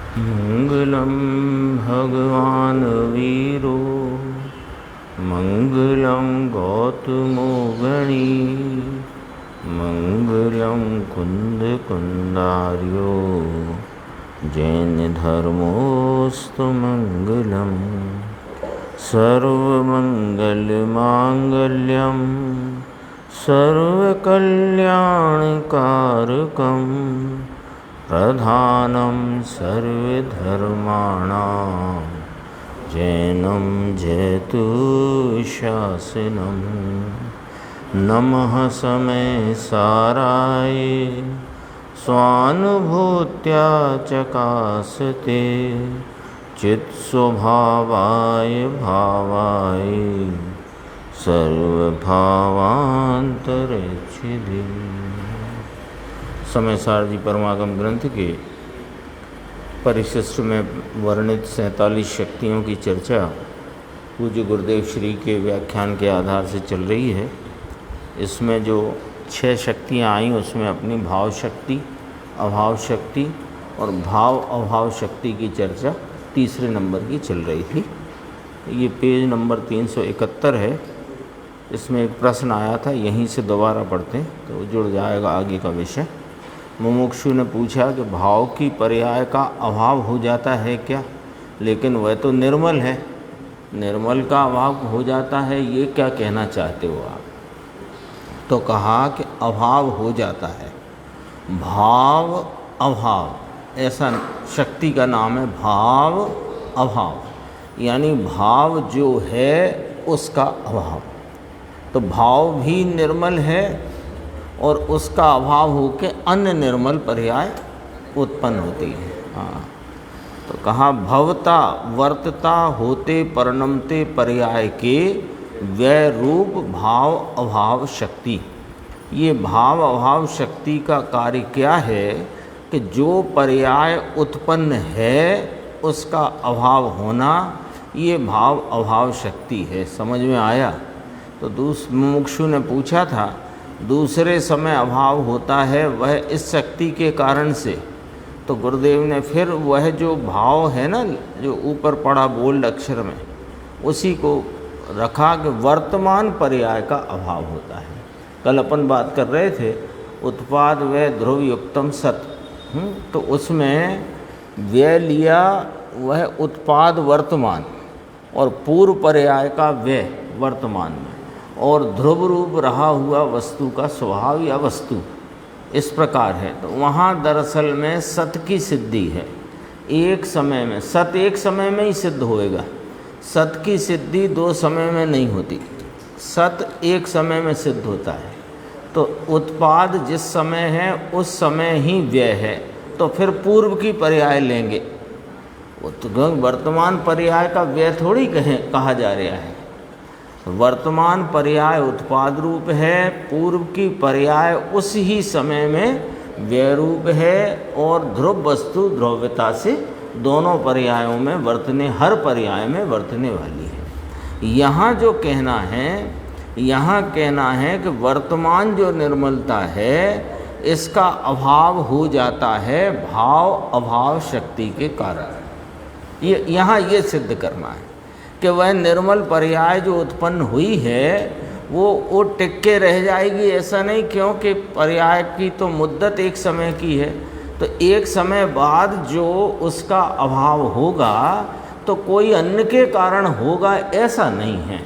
मंगलम भगवान वीरो मंगलम गौतमो गणी मंगलम कुंद कुंदार्यो जैन धर्मोस्तु मंगलम सर्वमंगलमांगल्यम सर्वकल्याणकारकं प्रधानं सर्वधर्माणां जैनं जयतु शासनं। नमः समय साराय स्वानुभूत्या चकासते चित्स्वभावाय भावाय सर्वभावांतरेच्छिदि। समय सार जी परमागम ग्रंथ के परिशिष्ट में वर्णित 47 शक्तियों की चर्चा पूज्य गुरुदेव श्री के व्याख्यान के आधार से चल रही है। इसमें जो 6 शक्तियाँ आई उसमें अपनी भाव शक्ति, अभाव शक्ति और भाव अभाव शक्ति की चर्चा तीसरे नंबर की चल रही थी। ये पेज नंबर 371 है। इसमें एक प्रश्न आया था, यहीं से दोबारा पढ़ते हैं तो जुड़ जाएगा आगे का विषय। मुमुक्षु ने पूछा कि भाव की पर्याय का अभाव हो जाता है क्या, लेकिन वह तो निर्मल है, निर्मल का अभाव हो जाता है, ये क्या कहना चाहते हो आप? तो कहा कि अभाव हो जाता है। भाव अभाव ऐसा शक्ति का नाम है, भाव अभाव, यानी भाव जो है उसका अभाव। तो भाव भी निर्मल है और उसका अभाव होके अन्य निर्मल पर्याय उत्पन्न होती है। हाँ, तो कहा भवता वर्तता होते परिणमते पर्याय के व्यय रूप भाव अभाव शक्ति। ये भाव अभाव शक्ति का कार्य क्या है कि जो पर्याय उत्पन्न है उसका अभाव होना, ये भाव अभाव शक्ति है। समझ में आया? तो मुमुक्षु ने पूछा था दूसरे समय अभाव होता है वह इस शक्ति के कारण से। तो गुरुदेव ने फिर वह जो भाव है ना, जो ऊपर पड़ा बोल्ड अक्षर में, उसी को रखा कि वर्तमान पर्याय का अभाव होता है। कल अपन बात कर रहे थे उत्पाद व्यय ध्रुव युक्तम सत, तो उसमें व्यय लिया वह उत्पाद वर्तमान और पूर्व पर्याय का व्यय वर्तमान में, और ध्रुव रूप रहा हुआ वस्तु का स्वभाव या वस्तु इस प्रकार है। तो वहाँ दरअसल में सत की सिद्धि है। एक समय में सत एक समय में ही सिद्ध होएगा, सत की सिद्धि 2 समय में नहीं होती, सत एक समय में सिद्ध होता है। तो उत्पाद जिस समय है उस समय ही व्यय है, तो फिर पूर्व की पर्याय लेंगे। वर्तमान पर्याय का व्यय थोड़ी कहा जा रहा है। वर्तमान पर्याय उत्पाद रूप है, पूर्व की पर्याय उस ही समय में व्यय रूप है, और ध्रुव वस्तु ध्रुवता से दोनों पर्यायों में वर्तने, हर पर्याय में वर्तने वाली है। यहाँ जो कहना है, यहाँ कहना है कि वर्तमान जो निर्मलता है इसका अभाव हो जाता है भाव अभाव शक्ति के कारण। ये यहाँ ये सिद्ध करना है कि वह निर्मल पर्याय जो उत्पन्न हुई है वो टिक के रह जाएगी, ऐसा नहीं, क्योंकि पर्याय की तो मुद्दत एक समय की है। तो एक समय बाद जो उसका अभाव होगा तो कोई अन्य के कारण होगा, ऐसा नहीं है।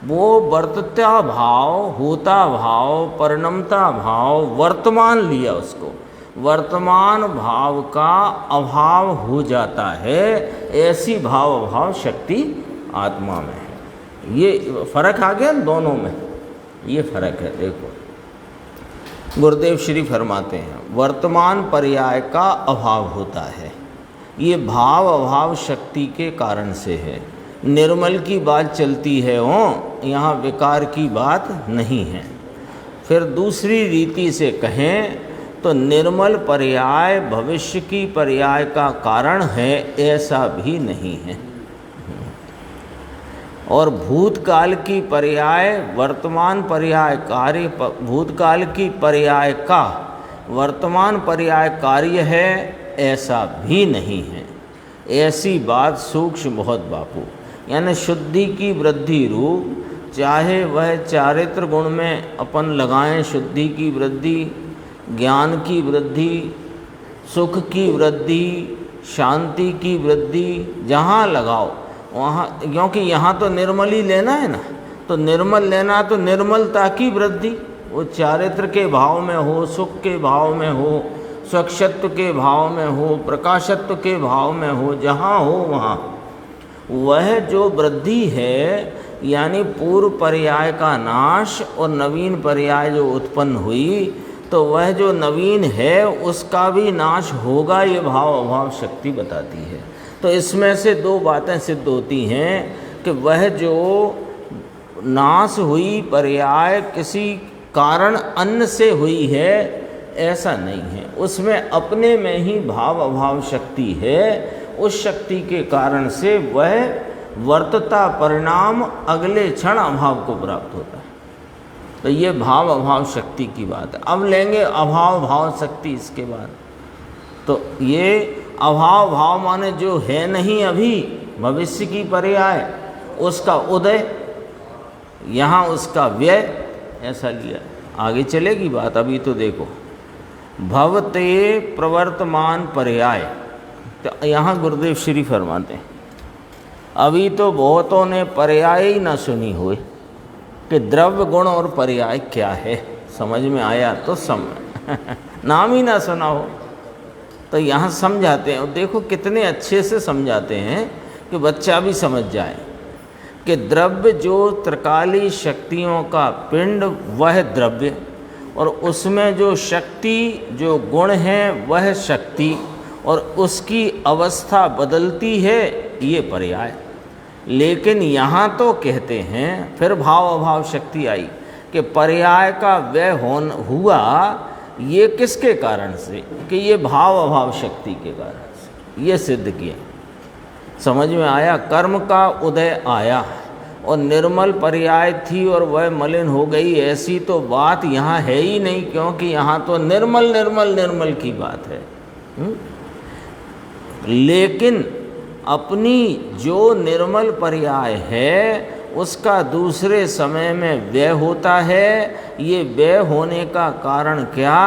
वो वर्तता भाव, होता भाव, परिणमता भाव, वर्तमान लिया उसको, वर्तमान भाव का अभाव हो जाता है। ऐसी भाव अभाव शक्ति आत्मा में है। ये फर्क आ गया दोनों में, ये फर्क है। देखो गुरुदेव श्री फरमाते हैं वर्तमान पर्याय का अभाव होता है, ये भाव अभाव शक्ति के कारण से है। निर्मल की बात चलती है, यहाँ विकार की बात नहीं है। फिर दूसरी रीति से कहें तो निर्मल पर्याय भविष्य की पर्याय का कारण है, ऐसा भी नहीं है। और भूतकाल की पर्याय वर्तमान पर्याय कार्य, भूतकाल की पर्याय का वर्तमान पर्याय कार्य है, ऐसा भी नहीं है। ऐसी बात सूक्ष्म बहुत बापू। यानी शुद्धि की वृद्धि रूप, चाहे वह चारित्र गुण में अपन लगाएं, शुद्धि की वृद्धि, ज्ञान की वृद्धि, सुख की वृद्धि, शांति की वृद्धि, जहाँ लगाओ वहाँ, क्योंकि यहाँ तो निर्मल ही लेना है ना, तो निर्मल लेना तो निर्मलता की वृद्धि, वो चारित्र के भाव में हो, सुख के भाव में हो, स्वच्छत्व के भाव में हो, प्रकाशत्व के भाव में हो, जहाँ हो वहाँ वह जो वृद्धि है, यानी पूर्व पर्याय का नाश और नवीन पर्याय जो उत्पन्न हुई, तो वह जो नवीन है उसका भी नाश होगा, ये भाव अभाव शक्ति बताती है। तो इसमें से दो बातें सिद्ध होती हैं कि वह जो नाश हुई पर्याय किसी कारण अन्य से हुई है, ऐसा नहीं है, उसमें अपने में ही भाव अभाव शक्ति है। उस शक्ति के कारण से वह वर्तता परिणाम अगले क्षण अभाव को प्राप्त होता है। तो ये भाव अभाव शक्ति की बात है। अब लेंगे अभाव भाव शक्ति इसके बाद। तो ये अभाव भाव माने जो है नहीं अभी, भविष्य की पर्याय, उसका उदय, यहाँ उसका व्यय, ऐसा लिया। आगे चलेगी बात, अभी तो देखो भवते प्रवर्तमान पर्याय। तो यहाँ गुरुदेव श्री फरमाते हैं, अभी तो बहुतों ने पर्याय ही ना सुनी हुई कि द्रव्य गुण और पर्याय क्या है। समझ में आया तो नाम ही ना सुना हो तो यहाँ समझाते हैं। और देखो कितने अच्छे से समझाते हैं कि बच्चा भी समझ जाए कि द्रव्य जो त्रिकाली शक्तियों का पिंड, वह द्रव्य, और उसमें जो शक्ति जो गुण है वह शक्ति, और उसकी अवस्था बदलती है, ये पर्याय। लेकिन यहाँ तो कहते हैं, फिर भाव अभाव शक्ति आई कि पर्याय का व्यय हुआ, ये किसके कारण से, कि ये भाव अभाव शक्ति के कारण से, ये सिद्ध किया। समझ में आया? कर्म का उदय आया और निर्मल पर्याय थी और वह मलिन हो गई, ऐसी तो बात यहाँ है ही नहीं, क्योंकि यहाँ तो निर्मल निर्मल निर्मल की बात है। लेकिन अपनी जो निर्मल पर्याय है उसका दूसरे समय में व्यय होता है। ये व्यय होने का कारण क्या?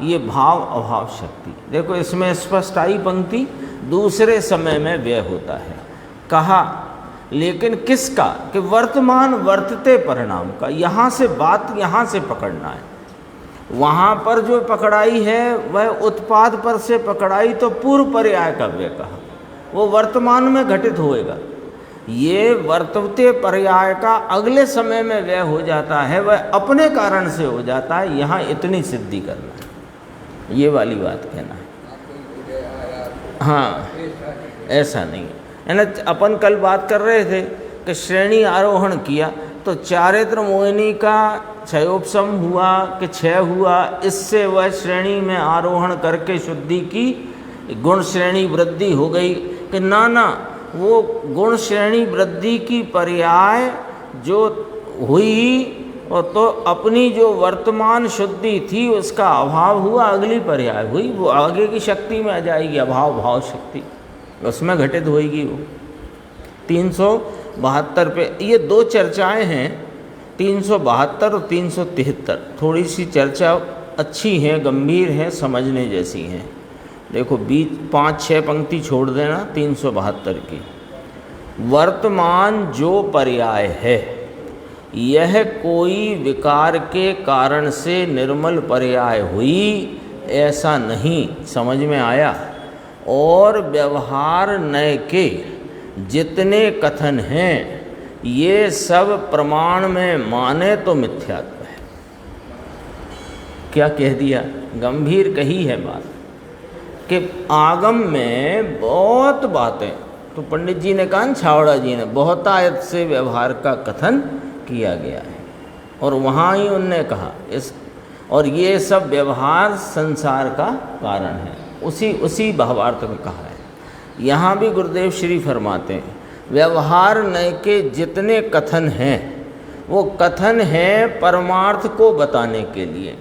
ये भाव अभाव शक्ति। देखो इसमें स्पष्ट आई पंक्ति, दूसरे समय में व्यय होता है। कहा लेकिन किसका? कि वर्तमान वर्तते परिणाम का। यहाँ से बात यहाँ से पकड़ना है। वहाँ पर जो पकड़ाई है वह उत्पाद पर से पकड़ाई, तो पूर्व पर्याय का व्यय कहा, वो वर्तमान में घटित होएगा। ये वर्तते पर्याय का अगले समय में व्यय हो जाता है, वह अपने कारण से हो जाता है। यहाँ इतनी सिद्धि करना है, ये वाली बात कहना है। हाँ, ऐसा नहीं है ना। अपन कल बात कर रहे थे कि श्रेणी आरोहण किया तो चारित्र मोहिनी का क्षयोपशम हुआ कि क्षय हुआ, इससे वह श्रेणी में आरोहण करके शुद्धि की गुण श्रेणी वृद्धि हो गई। कि ना, वो गुण श्रेणी वृद्धि की पर्याय जो हुई, और तो अपनी जो वर्तमान शुद्धि थी उसका अभाव हुआ, अगली पर्याय हुई, वो आगे की शक्ति में आ जाएगी, अभाव भाव शक्ति, उसमें घटित होएगी वो। 372 पे ये दो चर्चाएं हैं, 372 और 373। थोड़ी सी चर्चा अच्छी हैं, गंभीर हैं, समझने जैसी हैं। देखो बीच 5-6 पंक्ति छोड़ देना 372 की। वर्तमान जो पर्याय है यह कोई विकार के कारण से निर्मल पर्याय हुई, ऐसा नहीं। समझ में आया? और व्यवहार नय के जितने कथन हैं ये सब प्रमाण में माने तो मिथ्यात्व है। क्या कह दिया? गंभीर कही है बात कि आगम में बहुत बातें, तो पंडित जी ने कहा, छावड़ा जी ने, बहुतायत से व्यवहार का कथन किया गया है। और वहाँ ही उनने कहा इस, और ये सब व्यवहार संसार का कारण है, उसी भावार्थ में कहा है। यहाँ भी गुरुदेव श्री फरमाते हैं, व्यवहार नय के जितने कथन हैं वो कथन हैं परमार्थ को बताने के लिए।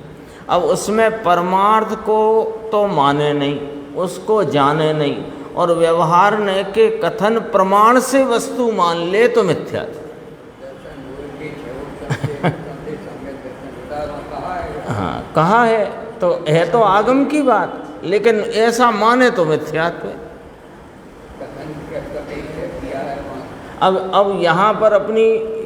अब उसमें परमार्थ को तो माने नहीं, उसको जाने नहीं, और व्यवहार न के कथन प्रमाण से वस्तु मान ले तो मिथ्या। हाँ कहा है तो आगम की बात, लेकिन ऐसा माने तो मिथ्यात्व है। अब यहाँ पर अपनी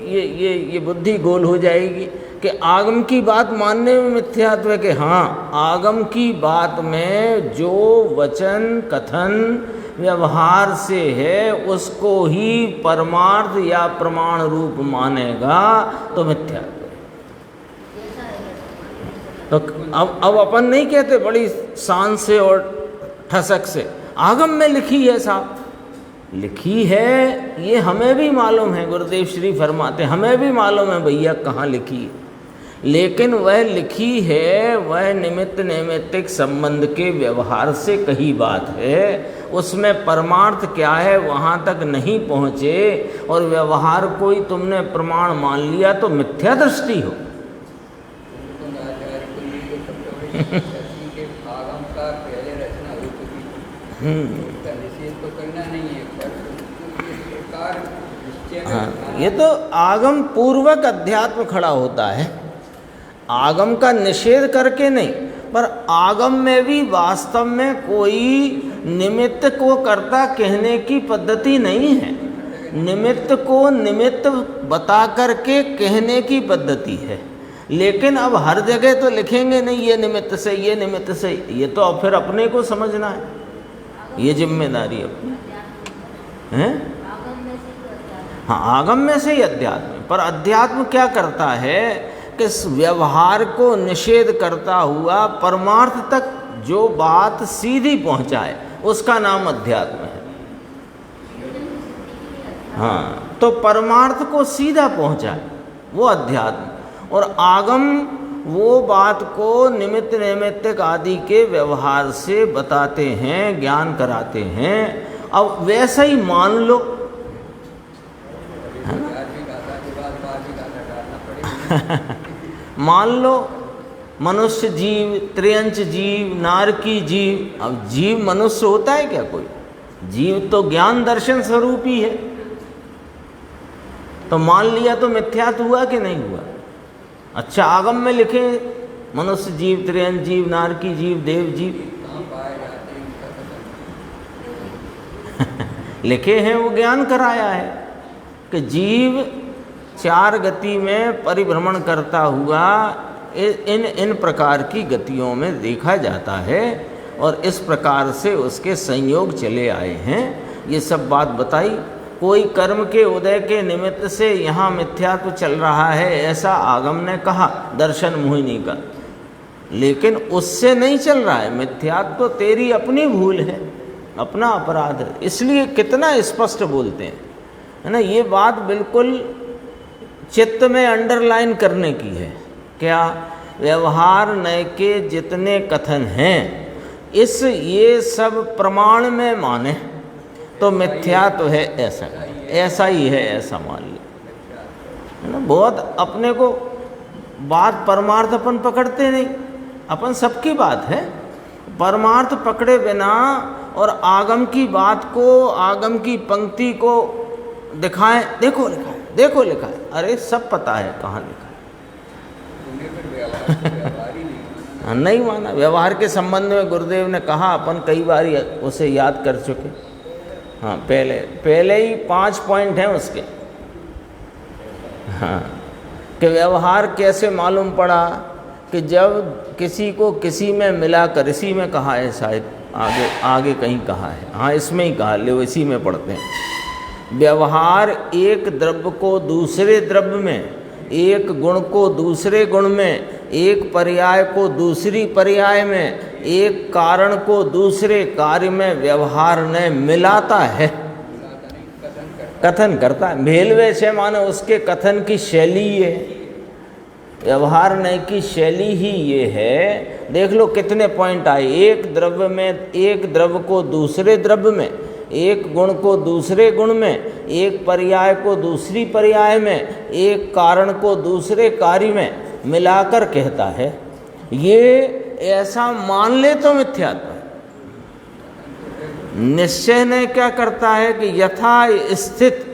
ये बुद्धि गोल हो जाएगी कि आगम की बात मानने में मिथ्यात्व है कि हाँ, आगम की बात में जो वचन कथन व्यवहार से है उसको ही परमार्थ या प्रमाण रूप मानेगा तो मिथ्यात्व। तो अब अपन नहीं कहते बड़ी शान से और ठसक से आगम में लिखी है साहब, लिखी है ये हमें भी मालूम है, गुरुदेव श्री फरमाते हमें भी मालूम है भैया कहाँ लिखी है, लेकिन वह लिखी है वह निमित्त नैमित्तिक संबंध के व्यवहार से कही बात है, उसमें परमार्थ क्या है वहाँ तक नहीं पहुँचे और व्यवहार को ही तुमने प्रमाण मान लिया तो मिथ्या दृष्टि हो। हाँ, ये तो आगम पूर्वक अध्यात्म खड़ा होता है, आगम का निषेध करके नहीं, पर आगम में भी वास्तव में कोई निमित्त को कर्ता कहने की पद्धति नहीं है, निमित्त को निमित्त बता करके कहने की पद्धति है। लेकिन अब हर जगह तो लिखेंगे नहीं ये निमित्त से ये निमित्त से, ये तो अब फिर अपने को समझना है, ये जिम्मेदारी अपनी है। हाँ आगम में से ही अध्यात्म, पर अध्यात्म क्या करता है कि इस व्यवहार को निषेध करता हुआ परमार्थ तक जो बात सीधी पहुंचाए उसका नाम अध्यात्म है। हाँ तो परमार्थ को सीधा पहुंचाए वो अध्यात्म, और आगम वो बात को निमित्त नैमित्तिक आदि के व्यवहार से बताते हैं, ज्ञान कराते हैं। अब वैसा ही मान लो, है ना? मान लो मनुष्य जीव, त्रियंच जीव, नारकी जीव। अब जीव मनुष्य होता है क्या कोई? जीव तो ज्ञान दर्शन स्वरूप ही है, तो मान लिया तो मिथ्यात हुआ कि नहीं हुआ? अच्छा आगम में लिखे मनुष्य जीव, त्रियंच जीव, नारकी जीव, देव जीव लिखे हैं, वो ज्ञान कराया है कि जीव चार गति में परिभ्रमण करता हुआ इन प्रकार की गतियों में देखा जाता है और इस प्रकार से उसके संयोग चले आए हैं। ये सब बात बताई। कोई कर्म के उदय के निमित्त से यहाँ मिथ्यात्व चल रहा है ऐसा आगम ने कहा दर्शन मोहिनी का, लेकिन उससे नहीं चल रहा है। मिथ्यात्व तो तेरी अपनी भूल है, अपना अपराध है, इसलिए कितना स्पष्ट बोलते हैं, है ना। ये बात बिल्कुल चित्त में अंडरलाइन करने की है। क्या? व्यवहार नय के जितने कथन हैं ये सब प्रमाण में माने तो मिथ्या तो है, ऐसा ही है, ऐसा मान लिया, है ना। बहुत अपने को बात परमार्थ अपन पकड़ते नहीं, अपन सबकी बात है, परमार्थ पकड़े बिना और आगम की बात को, आगम की पंक्ति को दिखाएं, देखो लिखा है, देखो लिखा है, अरे सब पता है कहाँ लिखा है। नहीं माना। व्यवहार के संबंध में गुरुदेव ने कहा, अपन कई बार उसे याद कर चुके। हाँ पहले ही 5 पॉइंट हैं उसके। हाँ कि व्यवहार कैसे मालूम पड़ा कि जब किसी को किसी में मिलाकर, इसी में कहा है शायद, आगे कहीं कहा है, हाँ इसमें ही कहा, ले इसी में पढ़ते हैं। व्यवहार एक द्रव्य को दूसरे द्रव्य में, एक गुण को दूसरे गुण में, एक पर्याय को दूसरी पर्याय में, एक कारण को दूसरे कार्य में व्यवहार ने मिलाता है, कथन करता है। मेल वैसे माने उसके कथन की शैली है, व्यवहार नय की शैली ही ये है। देख लो कितने पॉइंट आए। एक द्रव्य में, एक द्रव्य को दूसरे द्रव्य में, एक गुण को दूसरे गुण में, एक पर्याय को दूसरी पर्याय में, एक कारण को दूसरे कार्य में मिलाकर कहता है। ये ऐसा मान ले तो मिथ्यात्व है। निश्चय ने क्या करता है कि यथा स्थित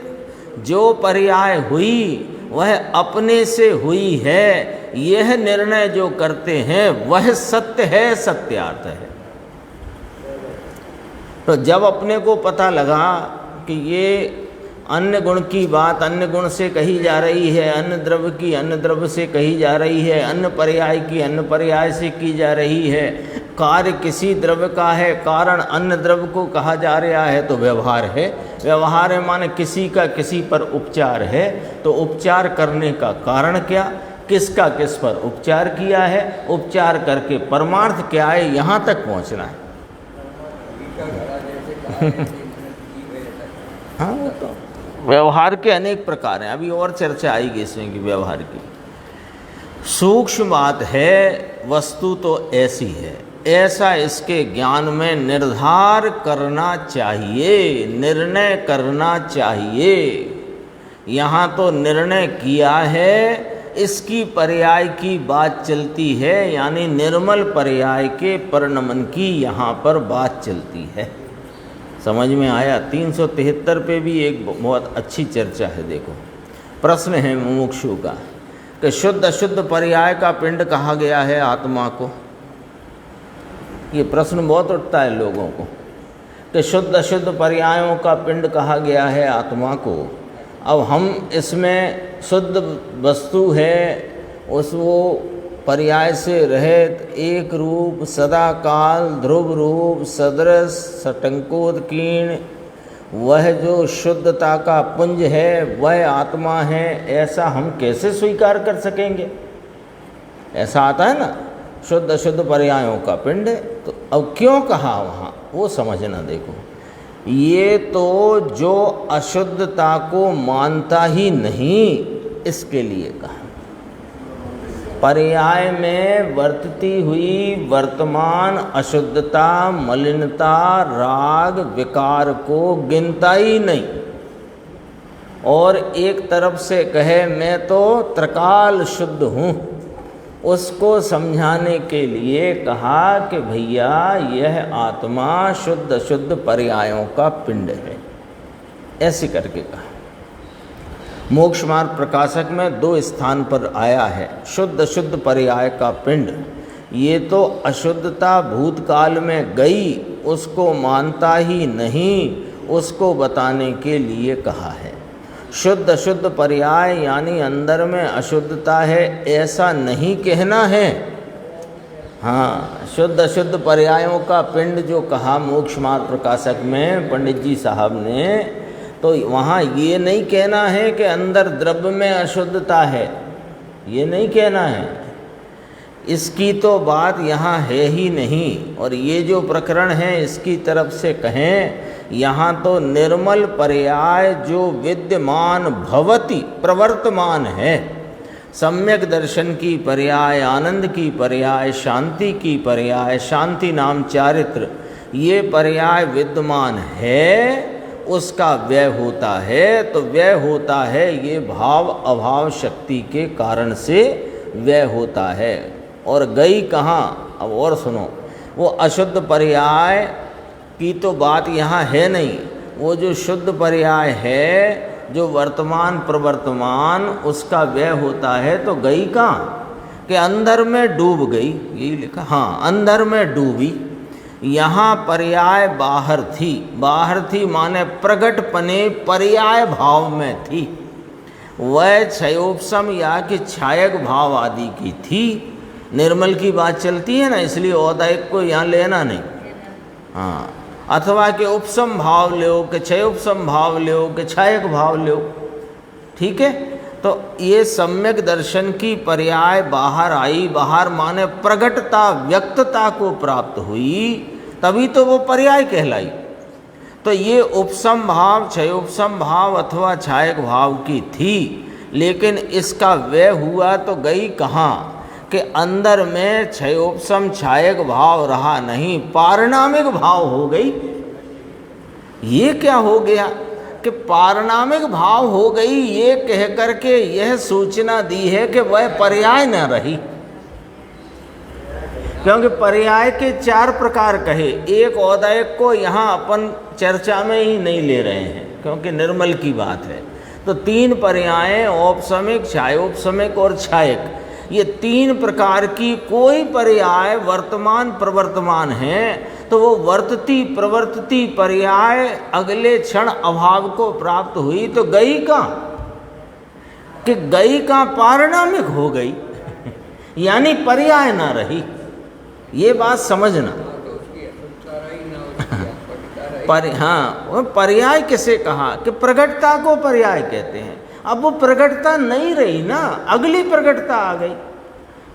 जो पर्याय हुई वह अपने से हुई है, यह निर्णय जो करते हैं वह सत्य है, सत्यार्थ है। तो जब अपने को पता लगा कि ये अन्य गुण की बात अन्य गुण से कही जा रही है, अन्य द्रव्य की अन्य द्रव्य से कही जा रही है, अन्य पर्याय की अन्य पर्याय से की जा रही है, कार्य किसी द्रव्य का है, कारण अन्य द्रव्य को कहा जा रहा है, तो व्यवहार है। व्यवहार है माने किसी का किसी पर उपचार है, तो उपचार करने का कारण क्या, किसका किस पर उपचार किया है, उपचार करके परमार्थ क्या है, यहाँ तक पहुँचना है। हाँ, तो व्यवहार के अनेक प्रकार हैं, अभी और चर्चा आएगी इसमें कि व्यवहार की। सूक्ष्म बात है, वस्तु तो ऐसी है, ऐसा इसके ज्ञान में निर्धार करना चाहिए, निर्णय करना चाहिए। यहाँ तो निर्णय किया है, इसकी पर्याय की बात चलती है, यानी निर्मल पर्याय के परिणमन की यहाँ पर बात चलती है। समझ में आया? 373 पे भी एक बहुत अच्छी चर्चा है। देखो, प्रश्न है मुमुक्षु का कि शुद्ध अशुद्ध पर्याय का पिंड कहा गया है आत्मा को। ये प्रश्न बहुत उठता है लोगों को कि शुद्ध अशुद्ध पर्यायों का पिंड कहा गया है आत्मा को। अब हम इसमें शुद्ध वस्तु है, उस वो पर्याय से रहित एक रूप सदा काल ध्रुव रूप सदृश सटंकोत्कीर्ण वह जो शुद्धता का पुंज है वह आत्मा है, ऐसा हम कैसे स्वीकार कर सकेंगे? ऐसा आता है ना, शुद्ध अशुद्ध पर्यायों का पिंड है। तो अब क्यों कहा वहाँ, वो समझना। देखो, ये तो जो अशुद्धता को मानता ही नहीं इसके लिए कहा। पर्याय में वर्तती हुई वर्तमान अशुद्धता मलिनता राग विकार को गिनता ही नहीं, और एक तरफ से कहे मैं तो त्रिकाल शुद्ध हूँ, उसको समझाने के लिए कहा कि भैया यह आत्मा शुद्ध अशुद्ध पर्यायों का पिंड है, ऐसे करके कहा। मोक्ष मार्ग प्रकाशक में 2 स्थान पर आया है शुद्ध अशुद्ध पर्याय का पिंड। ये तो अशुद्धता भूतकाल में गई, उसको मानता ही नहीं, उसको बताने के लिए कहा है। शुद्ध अशुद्ध पर्याय यानी अंदर में अशुद्धता है ऐसा नहीं कहना है। हाँ, शुद्ध अशुद्ध पर्यायों का पिंड जो कहा मोक्ष मार्ग प्रकाशक में पंडित जी साहब ने, तो वहाँ ये नहीं कहना है कि अंदर द्रव्य में अशुद्धता है, ये नहीं कहना है। इसकी तो बात यहाँ है ही नहीं। और ये जो प्रकरण है इसकी तरफ से कहें, यहाँ तो निर्मल पर्याय जो विद्यमान भवति प्रवर्तमान है, सम्यक दर्शन की पर्याय, आनंद की पर्याय, शांति की पर्याय, शांति नाम चारित्र, ये पर्याय विद्यमान है, उसका व्यय होता है। तो व्यय होता है ये भाव अभाव शक्ति के कारण से व्यय होता है। और गई कहाँ? अब और सुनो, वो अशुद्ध पर्याय की तो बात यहाँ है नहीं। वो जो शुद्ध पर्याय है, जो वर्तमान प्रवर्तमान, उसका व्यय होता है। तो गई कहाँ? कि अंदर में डूब गई, यही लिखा। हाँ, अंदर में डूबी। यहाँ पर्याय बाहर थी, बाहर थी माने प्रगटपने पर्याय भाव में थी। वह क्षयोपशम या कि छायक भाव आदि की थी। निर्मल की बात चलती है ना, इसलिए औदायिक को यहाँ लेना नहीं। हाँ, अथवा के उपशम भाव लो, के क्षयोपशम भाव लो, के छायक भाव लो, ठीक है। तो ये सम्यक दर्शन की पर्याय बाहर आई। बाहर माने प्रगटता व्यक्तता को प्राप्त हुई, तभी तो वो पर्याय कहलाई। तो ये उपशम भाव क्षयोपशम भाव अथवा छायक भाव की थी, लेकिन इसका व्यय हुआ तो गई कहाँ? कि अंदर में क्षयोपशम छायक भाव रहा नहीं, पारिणामिक भाव हो गई। ये क्या हो गया कि पारिणामिक भाव हो गई? ये कह करके यह सूचना दी है कि वह पर्याय न रही। क्योंकि पर्याय के 4 प्रकार कहे, एक औदयक को यहाँ अपन चर्चा में ही नहीं ले रहे हैं क्योंकि निर्मल की बात है। तो 3 पर्याय, औपसमिक, छायोपसमिक और छायक, ये 3 प्रकार की कोई पर्याय वर्तमान प्रवर्तमान है तो वो वर्तती प्रवर्तती पर्याय अगले क्षण अभाव को प्राप्त हुई तो गई कहाँ, कि गई कहाँ पारिणामिक हो गई यानी पर्याय ना रही। ये बात समझना। हाँ, पर्याय किसे कहा कि प्रगटता को पर्याय कहते हैं। अब वो प्रगटता नहीं रही ना, अगली प्रगटता आ गई।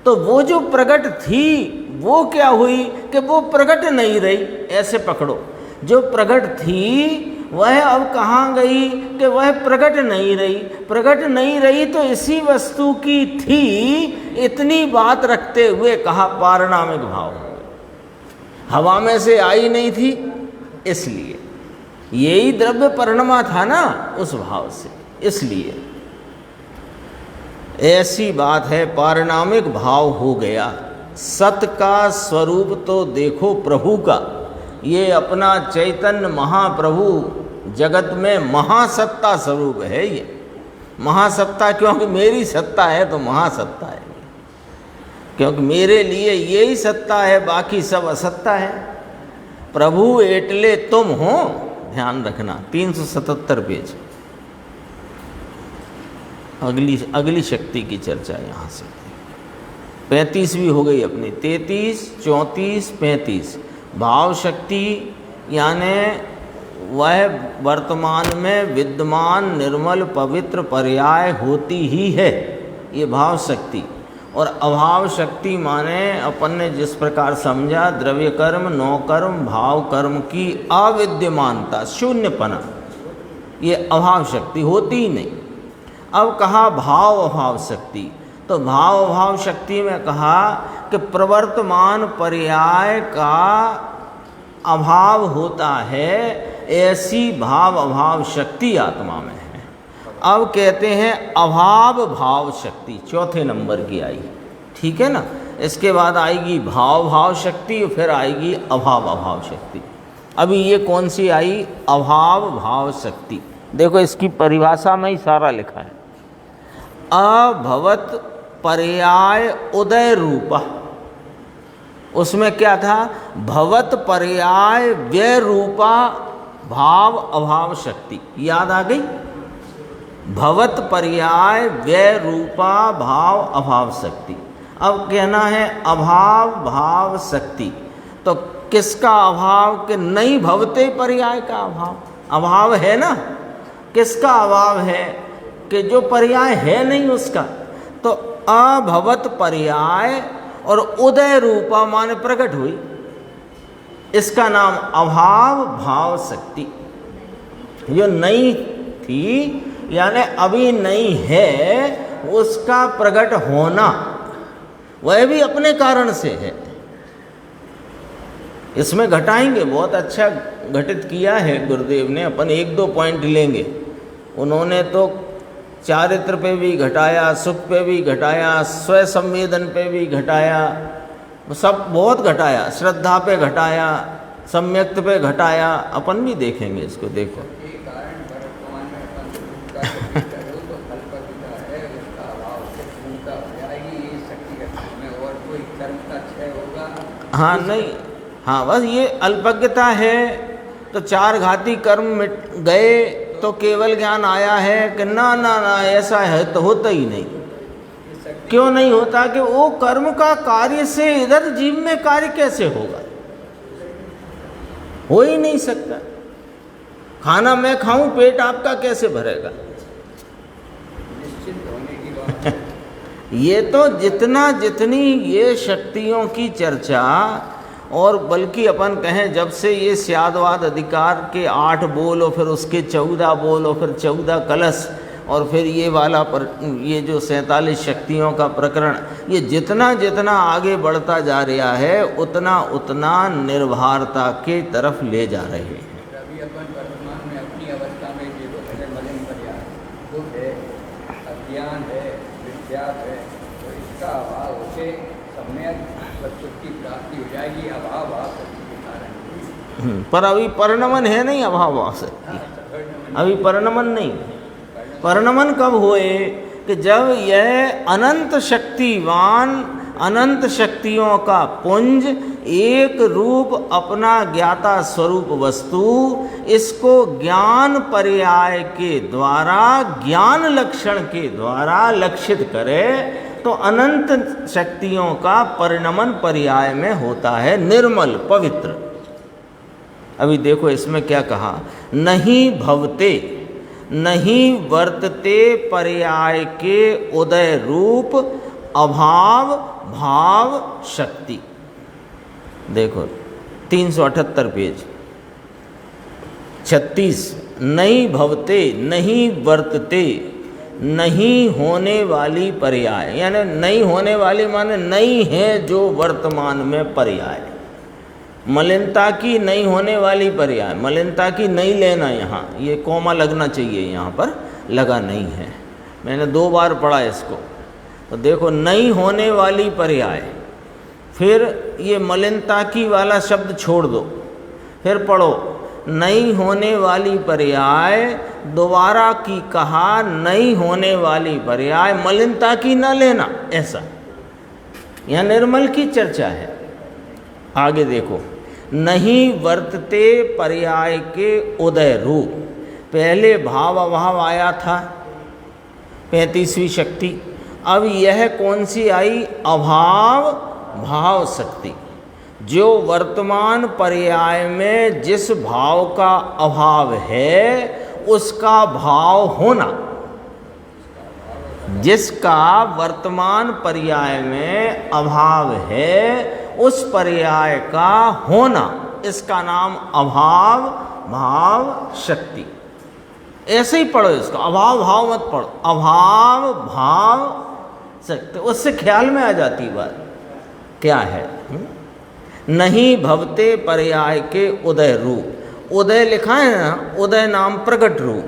तो वो जो प्रगट थी वो क्या हुई कि वो प्रगट नहीं रही, ऐसे पकड़ो। जो प्रगट थी वह अब कहाँ गई कि वह प्रगट नहीं रही। प्रगट नहीं रही तो इसी वस्तु की थी, इतनी बात रखते हुए कहा पारिणामिक भाव। हवा में से आई नहीं थी इसलिए, यही द्रव्य परिणमा था ना उस भाव से, इसलिए ऐसी बात है। पारिणामिक भाव हो गया। सत का स्वरूप तो देखो प्रभु का, ये अपना चैतन्य महाप्रभु जगत में महासत्ता स्वरूप है। ये महासत्ता क्योंकि मेरी सत्ता है तो महासत्ता है, क्योंकि मेरे लिए यही सत्ता है, बाकी सब असत्ता है। प्रभु एटले तुम हो, ध्यान रखना। 377 पेज, अगली शक्ति की चर्चा यहाँ से। 35 भी हो गई अपनी, 33, 34, 35। भाव शक्ति यानी वह वर्तमान में विद्यमान निर्मल पवित्र पर्याय होती ही है, ये भाव शक्ति। और अभाव शक्ति माने अपन ने जिस प्रकार समझा, द्रव्य कर्म, नौ कर्म, भाव कर्म की अविद्यमानता, शून्यपना, ये अभाव शक्ति होती ही नहीं। अब कहा भाव अभाव शक्ति, तो भाव अभाव शक्ति में कहा कि प्रवर्तमान पर्याय का अभाव होता है, ऐसी भाव अभाव शक्ति आत्मा में है। अब कहते हैं अभाव भाव शक्ति, चौथे नंबर की आई, ठीक है ना। इसके बाद आएगी भाव भाव शक्ति, फिर आएगी अभाव अभाव शक्ति। अभी ये कौन सी आई, अभाव भाव शक्ति। देखो इसकी परिभाषा में ही सारा लिखा है। अभवत पर्याय उदय रूपा, उसमें क्या था, भवत पर्याय व्यय रूपा भाव अभाव शक्ति, याद आ गई। भवत पर्याय व्यय रूपा भाव अभाव शक्ति। अब कहना है अभाव भाव शक्ति, तो किसका अभाव, कि नहीं भवते पर्याय का अभाव, अभाव है ना। किसका अभाव है, कि जो पर्याय है नहीं उसका। तो अभवत पर्याय और उदय रूपा माने प्रकट हुई, इसका नाम अभाव भाव शक्ति। जो नहीं थी यानी अभी नहीं है, उसका प्रकट होना वह भी अपने कारण से है। इसमें घटाएंगे, बहुत अच्छा घटित किया है गुरुदेव ने। अपन 1-2 पॉइंट लेंगे। उन्होंने तो चारित्र पे भी घटाया, सुख पे भी घटाया, स्वय संवेदन पे भी घटाया, सब बहुत घटाया, श्रद्धा पे घटाया, सम्यक्त पे घटाया। अपन भी देखेंगे इसको, देखो। हाँ नहीं, हाँ बस ये अल्पज्ञता है। तो 4 घाती कर्म मिट गए तो केवल ज्ञान आया है कि ना ना ना ऐसा है तो होता ही नहीं। क्यों नहीं होता, कि वो कर्म का कार्य से इधर जीव में कार्य कैसे होगा, हो ही नहीं सकता। खाना मैं खाऊं, पेट आपका कैसे भरेगा। ये तो जितनी ये शक्तियों की चर्चा, और बल्कि अपन कहें जब से ये स्यादवाद अधिकार के 8 बोल और फिर उसके 14 बोल और फिर 14 कलश और फिर ये वाला ये जो 47 शक्तियों का प्रकरण, ये जितना आगे बढ़ता जा रहा है उतना निर्भरता के तरफ ले जा रहे हैं। अभी अपन वर्तमान में अपनी अवस्था में ये तो है मलिन पर्याय, दुख है, अज्ञान है, विद्या है, तो इसका अभाव से सम्यक बस उसकी प्राप्ति हो जाएगी अभाव भाव शक्ति के कारण। पर अभी परिणमन है नहीं अभाव भाव से, अभी परिणमन नहीं। परिणमन कब हुए कि जब यह अनंत शक्तिवान, अनंत शक्तियों का पुंज, एक रूप अपना ज्ञाता स्वरूप वस्तु, इसको ज्ञान पर्याय के द्वारा, ज्ञान लक्षण के द्वारा लक्षित करे, तो अनंत शक्तियों का परिणमन पर्याय में होता है निर्मल पवित्र। अभी देखो इसमें क्या कहा, नहीं भवते, नहीं वर्तते पर्याय के उदय रूप अभाव भाव शक्ति। देखो 378 पेज 36, नहीं भवते, नहीं वर्तते, नहीं होने वाली पर्याय, यानी नहीं होने वाली माने नहीं है जो वर्तमान में पर्याय। मलिनता की नहीं होने वाली पर्याय, मलिनता की नहीं लेना, यहाँ ये कोमा लगना चाहिए, यहाँ पर लगा नहीं है, मैंने 2 बार पढ़ा इसको। तो देखो नहीं होने वाली पर्याय, फिर ये मलिनता की वाला शब्द छोड़ दो, फिर पढ़ो नहीं होने वाली पर्याय, दोबारा की कहा नहीं होने वाली पर्याय, मलिनता की न लेना, ऐसा यहाँ निर्मल की चर्चा है। आगे देखो, नहीं वर्तते पर्याय के उदय रूप, पहले भाव अभाव आया था 35वीं शक्ति, अब यह कौन सी आई, अभाव भाव शक्ति, जो वर्तमान पर्याय में जिस भाव का अभाव है उसका भाव होना, जिसका वर्तमान पर्याय में अभाव है उस पर्याय का होना, इसका नाम अभाव भाव शक्ति। ऐसे ही पढ़ो इसको, अभाव भाव मत पढ़ो, अभाव भाव शक्ति, उससे ख्याल में आ जाती बात क्या है। नहीं भवते पर्याय के उदय रूप, उदय लिखा है ना, उदय नाम प्रकट रूप,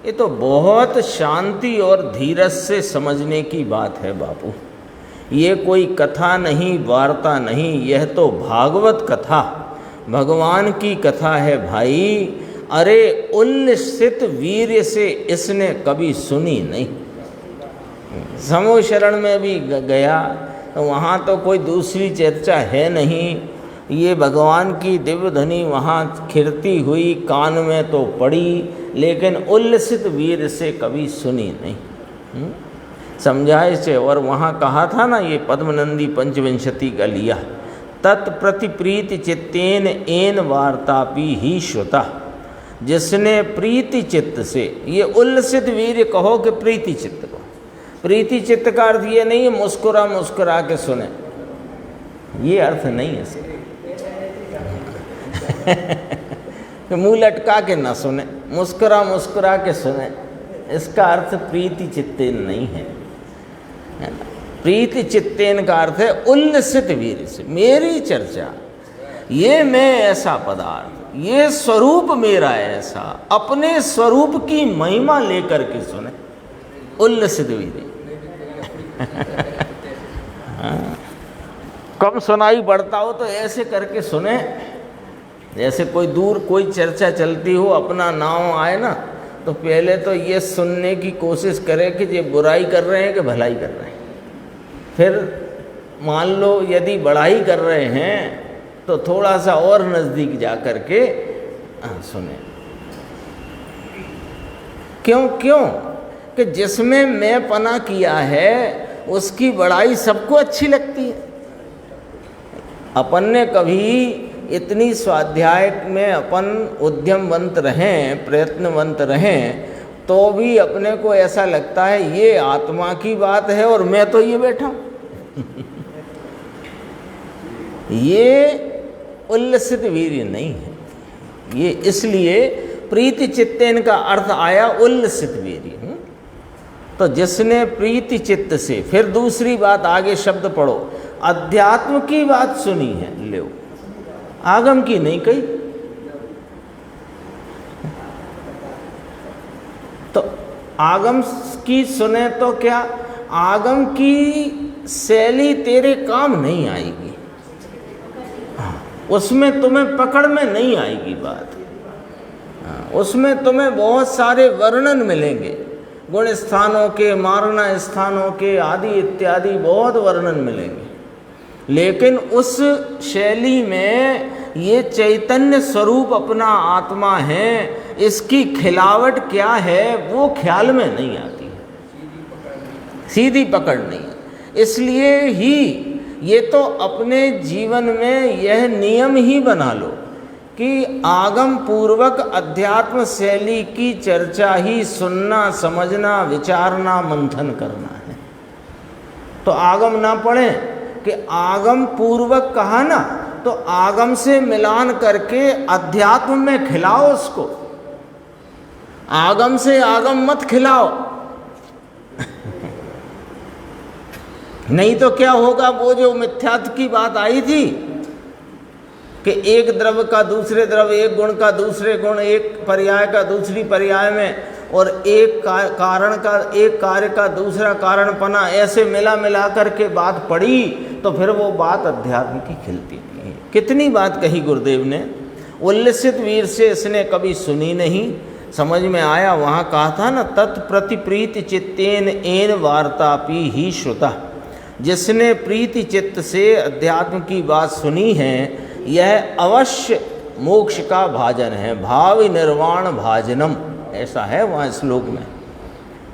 ये तो बहुत शांति और धीरज से समझने की बात है बापू। ये कोई कथा नहीं, वार्ता नहीं, यह तो भागवत कथा, भगवान की कथा है भाई। अरे उल्लसित वीर्य से इसने कभी सुनी नहीं। समूह शरण में भी गया तो वहाँ तो कोई दूसरी चर्चा है नहीं, ये भगवान की दिव्य ध्वनि वहाँ खिरती हुई कान में तो पड़ी, लेकिन उल्लसित वीर से कभी सुनी नहीं। समझाए से, और वहाँ कहा था ना ये पद्मनंदी पंचविंशति का लिया, तत्प्रति प्रीति चित्तेन एन वार्तापि ही श्रुता, जिसने प्रीति चित्त से, ये उल्लसित वीर कहो कि प्रीति चित्त को, प्रीति चित्त का अर्थ ये नहीं है मुस्कुरा मुस्कुरा के सुने, ये अर्थ नहीं है इसका। मुंह लटका के ना सुने, मुस्कुरा मुस्कुरा के सुने, इसका अर्थ प्रीति चित्तेन नहीं है, है ना। प्रीति चित्तेन का अर्थ है उल्लसित वीर से, मेरी चर्चा, ये मैं ऐसा पदार्थ, ये स्वरूप मेरा ऐसा, अपने स्वरूप की महिमा लेकर के सुने, उल्लसित वीर। कम सुनाई बढ़ता हो तो ऐसे करके सुने, जैसे कोई दूर कोई चर्चा चलती हो, अपना नाम आए ना, तो पहले तो ये सुनने की कोशिश करें कि ये बुराई कर रहे हैं कि भलाई कर रहे हैं। फिर मान लो यदि बढ़ाई कर रहे हैं तो थोड़ा सा और नज़दीक जा कर के सुने। क्यों? कि जिसमें मैं पना किया है उसकी बड़ाई सबको अच्छी लगती है। अपन ने कभी इतनी स्वाध्याय में अपन उद्यमवंत रहें, प्रयत्नवंत रहें, तो भी अपने को ऐसा लगता है ये आत्मा की बात है और मैं तो ये बैठा हूँ। ये उल्लसित वीर्य नहीं है। ये इसलिए प्रीति चित्तेन का अर्थ आया उल्लसित वीर्य। तो जिसने प्रीति चित्त से, फिर दूसरी बात आगे शब्द पढ़ो, अध्यात्म की बात सुनी है, ले आगम की नहीं कही। तो आगम की सुने तो क्या, आगम की शैली तेरे काम नहीं आएगी। उसमें तुम्हें पकड़ में नहीं आएगी बात। उसमें तुम्हें बहुत सारे वर्णन मिलेंगे, गुण स्थानों के, मारना स्थानों के आदि इत्यादि बहुत वर्णन मिलेंगे, लेकिन उस शैली में ये चैतन्य स्वरूप अपना आत्मा है, इसकी खिलावट क्या है वो ख्याल में नहीं आती है, सीधी पकड़ नहीं है। इसलिए ही ये तो अपने जीवन में यह नियम ही बना लो कि आगम पूर्वक अध्यात्म शैली की चर्चा ही सुनना, समझना, विचारना, मंथन करना है। तो आगम ना पढ़ें कि आगम पूर्वक कहा ना, तो आगम से मिलान करके अध्यात्म में खिलाओ उसको, आगम से आगम मत खिलाओ। नहीं तो क्या होगा, वो जो मिथ्यात्व की बात आई थी कि एक द्रव्य का दूसरे द्रव्य, एक गुण का दूसरे गुण, एक पर्याय का दूसरी पर्याय में, और एक कारण का, एक कार्य का दूसरा कारणपना, ऐसे मिला मिला करके बात पड़ी, तो फिर वो बात अध्यात्म की खिलती नहीं है। कितनी बात कही गुरुदेव ने, उल्लसित वीर से इसने कभी सुनी नहीं, समझ में आया। वहाँ कहा था ना, तत्प्रति प्रीति चित्तेन एन वार्तापि ही श्रुता। जिसने प्रीति चित्त से अध्यात्म की बात सुनी है, यह अवश्य मोक्ष का भाजन है, भाव निर्वाण भाजनम, ऐसा है वहाँ श्लोक में।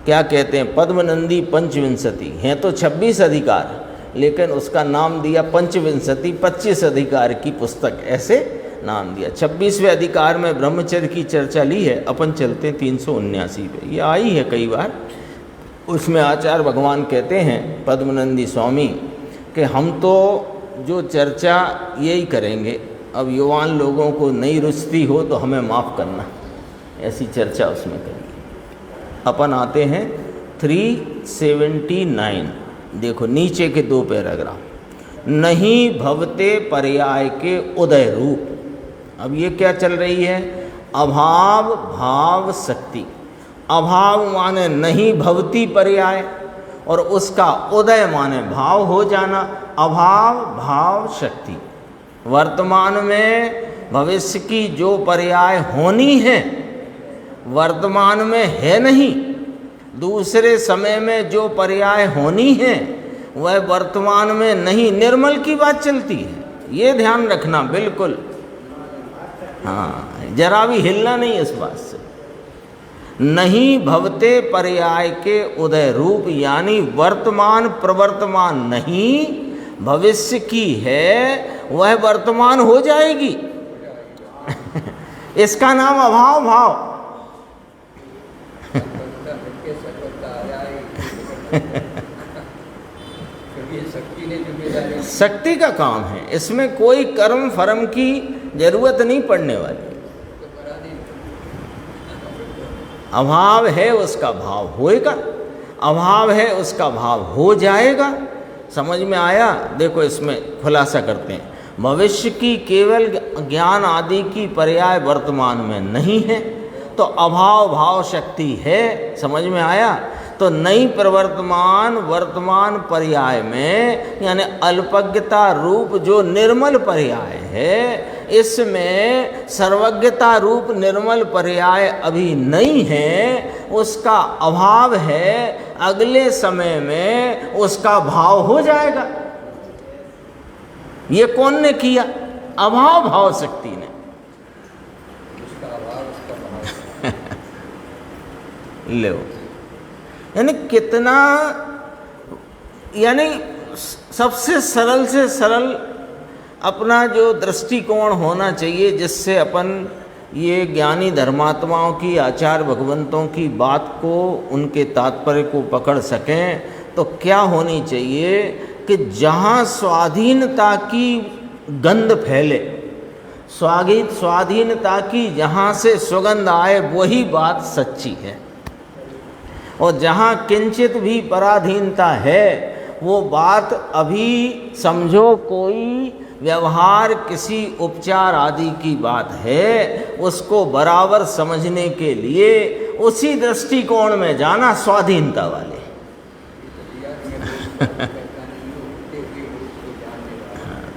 क्या कहते हैं, पद्मनंदी पंचविंशति, हैं तो 26 अधिकार, लेकिन उसका नाम दिया पंचविंशति, 25 अधिकार की पुस्तक, ऐसे नाम दिया। 26वें अधिकार में ब्रह्मचर्य की चर्चा ली है, अपन चलते हैं 379 पे, ये आई है कई बार। उसमें आचार्य भगवान कहते हैं, पद्मनंदी स्वामी, कि हम तो जो चर्चा यही करेंगे, अब युवान लोगों को नहीं रुचती हो तो हमें माफ़ करना, ऐसी चर्चा उसमें करिए। अपन आते हैं 379, देखो नीचे के 2 पैराग्राफ। नहीं भवते पर्याय के उदय रूप। अब ये क्या चल रही है, अभाव भाव शक्ति। अभाव माने नहीं भवती पर्याय, और उसका उदय माने भाव हो जाना, अभाव भाव शक्ति। वर्तमान में भविष्य की जो पर्याय होनी है, वर्तमान में है नहीं। दूसरे समय में जो पर्याय होनी है, वह वर्तमान में नहीं, निर्मल की बात चलती है, ये ध्यान रखना बिल्कुल। हाँ, जरा भी हिलना नहीं इस बात से। नहीं भवते पर्याय के उदय रूप, यानी वर्तमान प्रवर्तमान नहीं, भविष्य की है, वह वर्तमान हो जाएगी। इसका नाम अभाव भाव। शक्ति का काम है, इसमें कोई कर्म फर्म की जरूरत नहीं पड़ने वाली। अभाव है उसका भाव होएगा, अभाव है उसका भाव हो जाएगा। समझ में आया? देखो इसमें खुलासा करते हैं। भविष्य की केवल ज्ञान आदि की पर्याय वर्तमान में नहीं है, तो अभाव भाव शक्ति है। समझ में आया? तो नई प्रवर्तमान वर्तमान पर्याय में, यानी अल्पज्ञता रूप जो निर्मल पर्याय है, इसमें सर्वज्ञता रूप निर्मल पर्याय अभी नहीं है, उसका अभाव है। अगले समय में उसका भाव हो जाएगा। ये कौन ने किया? अभाव भाव शक्ति ने। लो, यानी कितना, यानी सबसे सरल से सरल अपना जो दृष्टिकोण होना चाहिए, जिससे अपन ये ज्ञानी धर्मात्माओं की, आचार्य भगवंतों की बात को, उनके तात्पर्य को पकड़ सकें, तो क्या होनी चाहिए कि जहाँ स्वाधीनता की गंध फैले, स्वाधीनता की जहाँ से सुगंध आए, वही बात सच्ची है। और जहाँ किंचित भी पराधीनता है, वो बात अभी समझो कोई व्यवहार, किसी उपचार आदि की बात है, उसको बराबर समझने के लिए उसी दृष्टिकोण में जाना, स्वाधीनता वाले।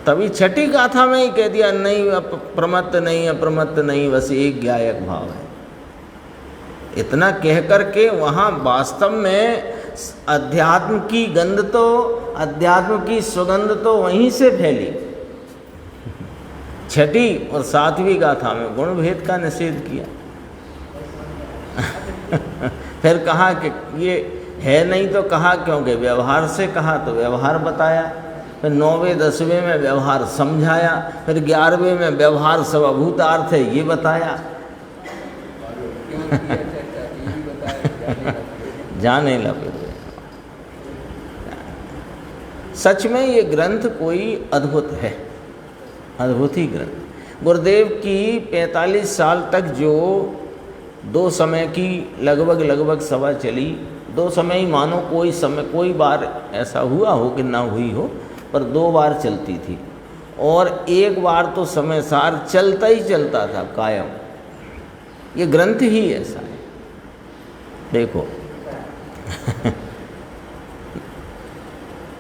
तभी छठी गाथा में ही कह दिया नहीं प्रमत्त नहीं, अप्रमत्त नहीं, बस एक ज्ञायक भाव है। इतना कह करके वहाँ वास्तव में अध्यात्म की गंध तो, अध्यात्म की सुगंध तो वहीं से फैली। छठी और सातवीं गाथा में गुण भेद का निषेध किया। फिर कहा कि ये है नहीं तो कहा क्योंकि व्यवहार से कहा तो व्यवहार बताया, फिर 9वें 10वें में व्यवहार समझाया, फिर 11वें में व्यवहार सर्वभूतार्थ है ये बताया। जाने लगे। सच में ये ग्रंथ कोई अद्भुत है, अद्भुत ही ग्रंथ। गुरुदेव की 45 साल तक जो 2 समय की लगभग सभा चली, 2 समय ही मानो, कोई समय कोई बार ऐसा हुआ हो कि ना हुई हो, पर 2 बार चलती थी, और एक बार तो समय सार चलता ही चलता था कायम। ये ग्रंथ ही ऐसा है। देखो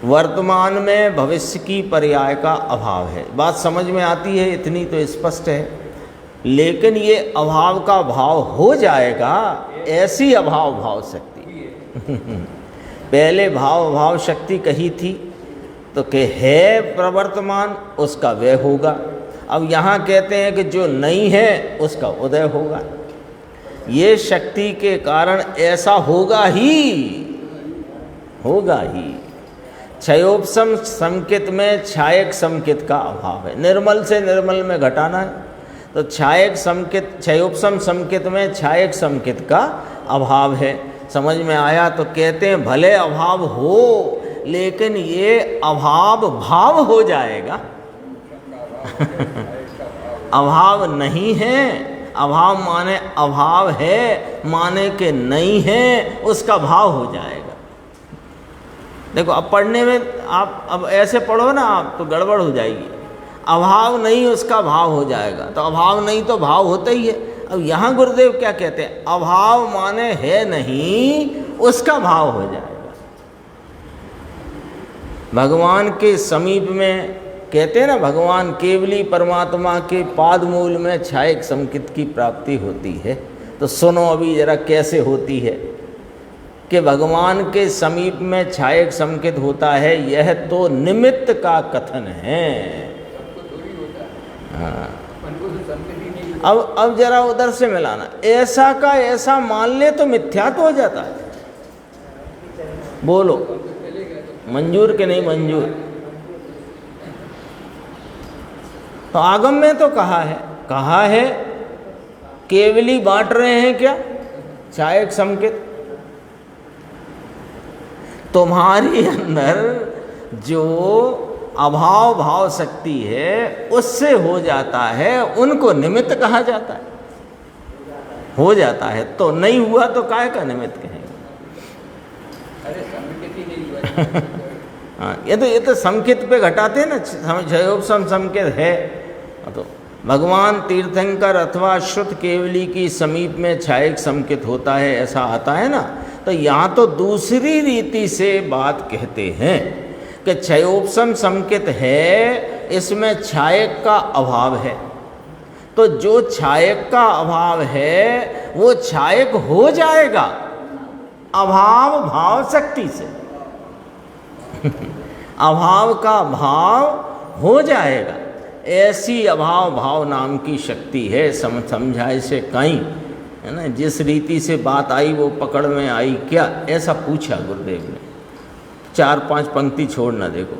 वर्तमान में भविष्य की पर्याय का अभाव है, बात समझ में आती है, इतनी तो स्पष्ट है। लेकिन ये अभाव का भाव हो जाएगा, ऐसी अभाव भाव शक्ति पहले भाव शक्ति कही थी तो कि है प्रवर्तमान, उसका व्यय होगा। अब यहाँ कहते हैं कि जो नहीं है उसका उदय होगा। ये शक्ति के कारण ऐसा होगा ही। क्षयोपशम संकित में छायक संकित का अभाव है। निर्मल से निर्मल में घटाना है तो छायक संकित, क्षयोपशम संकित में छायक संकित का अभाव है। समझ में आया? तो कहते हैं भले अभाव हो, लेकिन ये अभाव भाव हो जाएगा। अभाव नहीं है, अभाव माने अभाव है, माने कि नहीं है, उसका भाव हो जाएगा। देखो अब पढ़ने में आप अब ऐसे पढ़ो ना आप तो गड़बड़ हो जाएगी। अभाव नहीं उसका भाव हो जाएगा, तो अभाव नहीं तो भाव होता ही है। अब यहाँ गुरुदेव क्या कहते हैं? अभाव माने है नहीं, उसका भाव हो जाएगा। भगवान के समीप में कहते हैं ना, भगवान केवली परमात्मा के पाद मूल में छायक संकित की प्राप्ति होती है। तो सुनो अभी जरा कैसे होती है कि भगवान के समीप में छायक संकित होता है। यह तो निमित्त का कथन है। हाँ, अब जरा उधर से मिलाना। ऐसा का ऐसा मान ले तो मिथ्या तो हो जाता है। बोलो मंजूर के नहीं मंजूर? तो आगम में तो कहा है केवली बांट रहे हैं क्या छायक संकित। तुम्हारी अंदर जो अभाव भाव शक्ति है उससे हो जाता है, उनको निमित्त कहा जाता है। हो जाता है तो नहीं हुआ तो काय का निमित्त कहेंगे? अरे संकित ही नहीं हुआ। हाँ, ये तो संकित पे घटाते हैं ना, क्षयोपशम संकित है। तो भगवान तीर्थंकर अथवा शुद्ध केवली की समीप में छायक संकित होता है, ऐसा आता है ना। तो यहाँ तो दूसरी रीति से बात कहते हैं कि क्षयोपशम संकित है, इसमें छायक का अभाव है। तो जो छायक का अभाव है वो छायक हो जाएगा अभाव भाव शक्ति से। अभाव का भाव हो जाएगा। ऐसी अभाव भाव नाम की शक्ति है। समझाए से कहीं है ना, जिस रीति से बात आई वो पकड़ में आई क्या, ऐसा पूछा गुरुदेव ने। 4-5 पंक्ति छोड़ना। देखो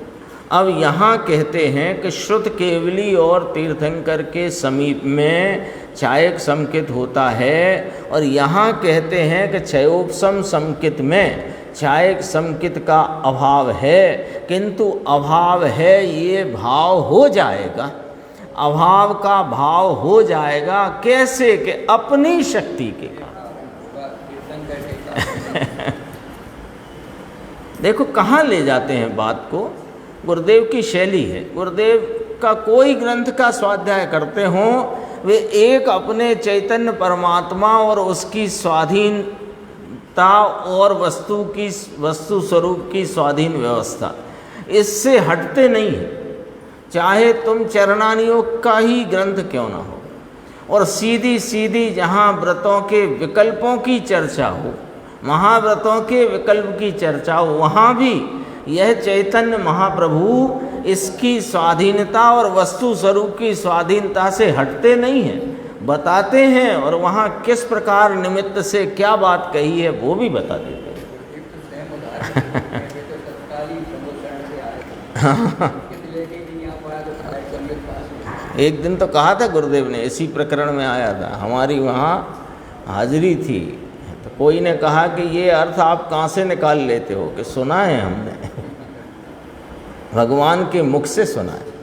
अब यहाँ कहते हैं कि श्रुत केवली और तीर्थंकर के समीप में छायक संकित होता है, और यहाँ कहते हैं कि क्षयोपशम संकित में छायक संकित का अभाव है। किंतु अभाव है ये भाव हो जाएगा। अभाव का भाव हो जाएगा कैसे? कि अपनी शक्ति के कारण। देखो कहाँ ले जाते हैं बात को। गुरुदेव की शैली है। गुरुदेव का कोई ग्रंथ का स्वाध्याय करते हों, वे एक अपने चैतन्य परमात्मा और उसकी स्वाधीनता और वस्तु स्वरूप की स्वाधीन व्यवस्था, इससे हटते नहीं हैं। चाहे तुम चरणानियोग का ही ग्रंथ क्यों ना हो, और सीधी सीधी जहाँ व्रतों के विकल्पों की चर्चा हो, महाव्रतों के विकल्प की चर्चा हो, वहाँ भी यह चैतन्य महाप्रभु इसकी स्वाधीनता और वस्तु स्वरूप की स्वाधीनता से हटते नहीं हैं, बताते हैं, और वहाँ किस प्रकार निमित्त से क्या बात कही है वो भी बता देते हैं। एक तो स्वयं उदाहरण है, तो तत्काल ही समुद्रण से आए थे, इसलिए कि यहाँ पर तो सारे संगीत पास में। एक दिन तो कहा था गुरुदेव ने, इसी प्रकरण में आया था, हमारी वहाँ हाजिरी थी, तो कोई ने कहा कि ये अर्थ आप कहाँ से निकाल लेते हो, कि सुना है हमने, भगवान के मुख से सुना है।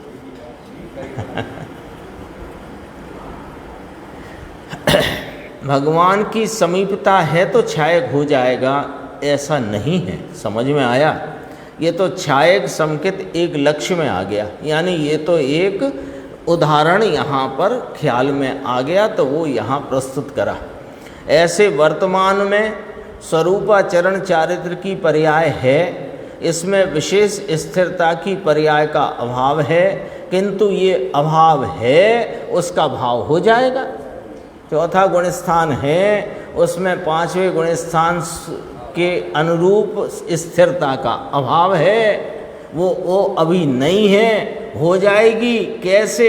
भगवान की समीपता है तो छायक हो जाएगा, ऐसा नहीं है, समझ में आया? ये तो छायक संकेत एक लक्ष्य में आ गया, यानी ये तो एक उदाहरण यहाँ पर ख्याल में आ गया, तो वो यहाँ प्रस्तुत करा। ऐसे वर्तमान में स्वरूपाचरण चारित्र की पर्याय है, इसमें विशेष स्थिरता की पर्याय का अभाव है, किंतु ये अभाव है उसका भाव हो जाएगा। चौथा गुणस्थान है, उसमें पांचवें गुणस्थान के अनुरूप स्थिरता का अभाव है, वो अभी नहीं है, हो जाएगी कैसे?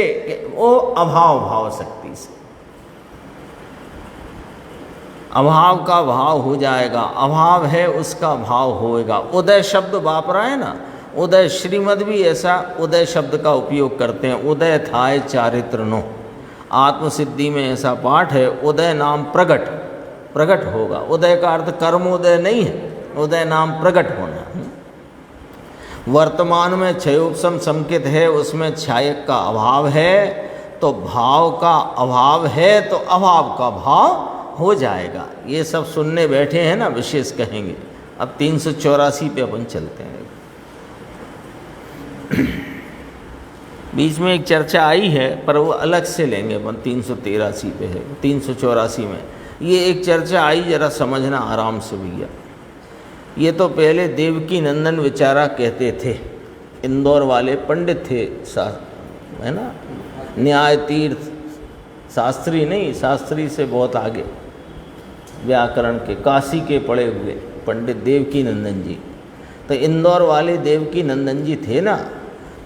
वो अभाव भाव शक्ति से, अभाव का भाव हो जाएगा, अभाव है उसका भाव होएगा। उदय शब्द वापरा है ना, उदय श्रीमद भी ऐसा उदय शब्द का उपयोग करते हैं, उदय थाय चारित्र नो, आत्मसिद्धि में ऐसा पाठ है, उदय नाम प्रगट, प्रगट होगा। उदय का अर्थ कर्मोदय नहीं है, उदय नाम प्रगट होना। वर्तमान में क्षयोपशम संकेत है, उसमें छायक का अभाव है, तो भाव का अभाव है, तो अभाव का भाव हो जाएगा। ये सब सुनने बैठे हैं ना, विशेष कहेंगे। अब 384 पे अपन चलते हैं। बीच में एक चर्चा आई है, पर वो अलग से लेंगे अपन, 383 पे है, 384 में ये एक चर्चा आई, जरा समझना आराम से भैया। ये तो पहले देवकी नंदन विचारा कहते थे, इंदौर वाले पंडित थे, है ना, न्याय तीर्थ, शास्त्री नहीं, शास्त्री से बहुत आगे, व्याकरण के, काशी के पढ़े हुए पंडित देवकी नंदन जी। तो इंदौर वाले देवकी नंदन जी थे ना,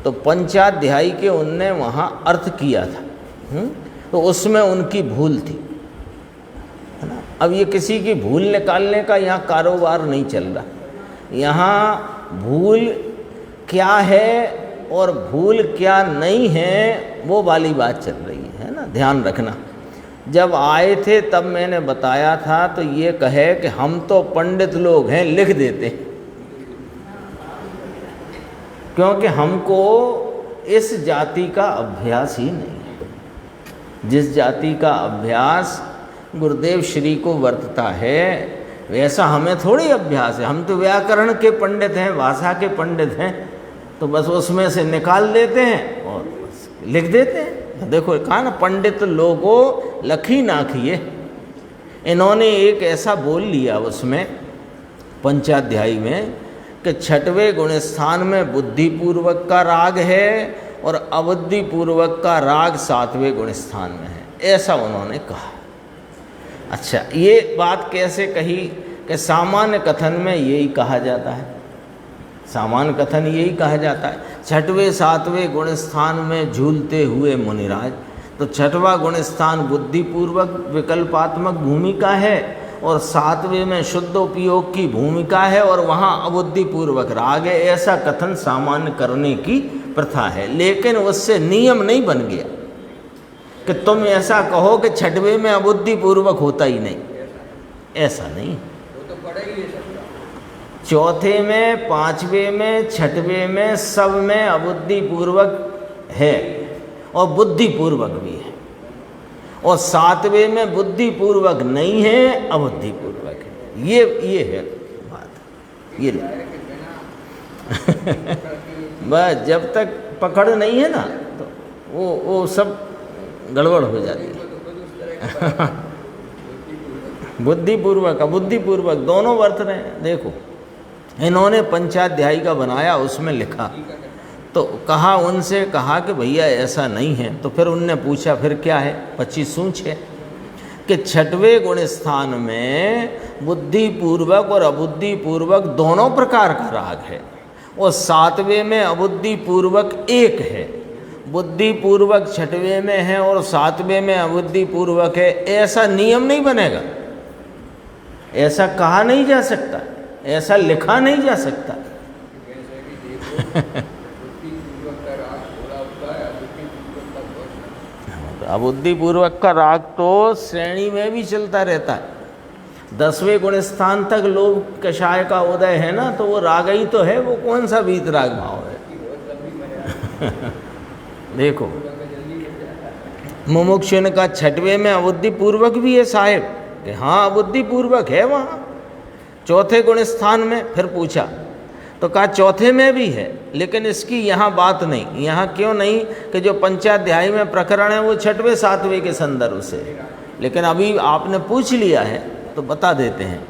तो पंचाध्यायी के उनने वहाँ अर्थ किया था, तो उसमें उनकी भूल थी, है ना। अब ये किसी की भूल निकालने का यहाँ कारोबार नहीं चल रहा, यहाँ भूल क्या है और भूल क्या नहीं है वो वाली बात चल रही है ना, ध्यान रखना। जब आए थे तब मैंने बताया था, तो ये कहे कि हम तो पंडित लोग हैं, लिख देते, क्योंकि हमको इस जाति का अभ्यास ही नहीं है। जिस जाति का अभ्यास गुरुदेव श्री को वर्तता है, वैसा हमें थोड़ी अभ्यास है। हम तो व्याकरण के पंडित हैं, भाषा के पंडित हैं, तो बस उसमें से निकाल देते हैं और बस लिख देते हैं। देखो कहा ना, पंडित लोगों लखी नाखिए, इन्होंने एक ऐसा बोल लिया उसमें पंचाध्यायी में कि छठवें गुणस्थान में बुद्धिपूर्वक का राग है और अबुद्धिपूर्वक का राग सातवें गुणस्थान में है, ऐसा उन्होंने कहा। अच्छा, ये बात कैसे कही कि सामान्य कथन में यही कहा जाता है, सामान्य कथन यही कहा जाता है, छठवें सातवें गुणस्थान में झूलते हुए मुनिराज। तो छठवां गुणस्थान बुद्धिपूर्वक विकल्पात्मक भूमिका है और सातवें में शुद्ध उपयोग की भूमिका है और वहाँ अबुद्धिपूर्वक राग है, ऐसा कथन सामान्य करने की प्रथा है। लेकिन उससे नियम नहीं बन गया कि तुम ऐसा कहो कि छठवें में अबुद्धिपूर्वक होता ही नहीं, ऐसा नहीं। वो तो पढ़ा ही है सबका, चौथे में, पांचवें में, छठवें में, सब में अबुद्धिपूर्वक है और बुद्धिपूर्वक भी है, और सातवें में बुद्धिपूर्वक नहीं है, अबुद्धिपूर्वक है। ये है बात, ये बस जब तक पकड़ नहीं है ना, तो वो सब गड़बड़ हो जाती है। बुद्धिपूर्वक अबुद्धिपूर्वक दोनों वर्त रहे हैं। देखो, इन्होंने पंचाध्यायी का बनाया, उसमें लिखा, तो कहा, उनसे कहा कि भैया ऐसा नहीं है। तो फिर उनने पूछा फिर क्या है, 25 सूंच है कि छठवें गुण स्थान में बुद्धिपूर्वक और अबुद्धिपूर्वक दोनों प्रकार का राग है, और 7वें में अबुद्धिपूर्वक एक है। बुद्धिपूर्वक 6वें में है और 7वें में अबुद्धिपूर्वक है, ऐसा नियम नहीं बनेगा, ऐसा कहा नहीं जा सकता, ऐसा लिखा नहीं जा सकता। जैसे कि देखो बुद्धिपूर्वक का राग थोड़ा होता है, अबुद्धिपूर्वक का बहुत। अबुद्धिपूर्वक का राग तो श्रेणी में भी चलता रहता है। 10वें गुण स्थान तक लोभ कषाय का उदय है ना, तो वो राग ही तो है, वो कौन सा वीत राग भाव है। देखो मुमुक्षुन का 6वें में अबुद्धिपूर्वक भी है साहेब, कि हाँ अबुद्धिपूर्वक है वहाँ 4थे गुण स्थान में। फिर पूछा तो कहा 4थे में भी है, लेकिन इसकी यहाँ बात नहीं। यहाँ क्यों नहीं कि जो पंचाध्यायी में प्रकरण है वो 6वें 7वें के संदर्भ से, लेकिन अभी आपने पूछ लिया है तो बता देते हैं।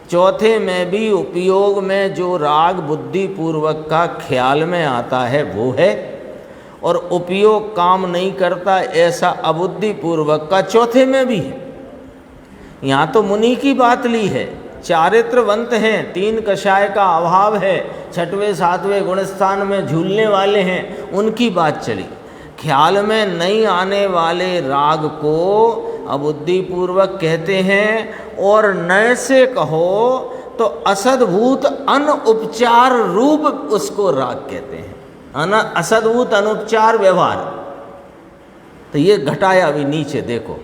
4थे में भी उपयोग में जो राग बुद्धिपूर्वक का ख्याल में आता है वो है, और उपयोग काम नहीं करता ऐसा अबुद्धिपूर्वक का 4थे में भी है। यहाँ तो मुनि की बात ली है, चारित्रवंत हैं, 3 कषाय का अभाव है, 6वें 7वें गुण स्थान में झूलने वाले हैं, उनकी बात चली। ख्याल में नहीं आने वाले राग को अबुद्धिपूर्वक कहते हैं, और नए से कहो तो असद्भूत अनुपचार रूप उसको राग कहते हैं, असद्भूत अनुपचार व्यवहार। तो ये घटाया अभी नीचे देखो,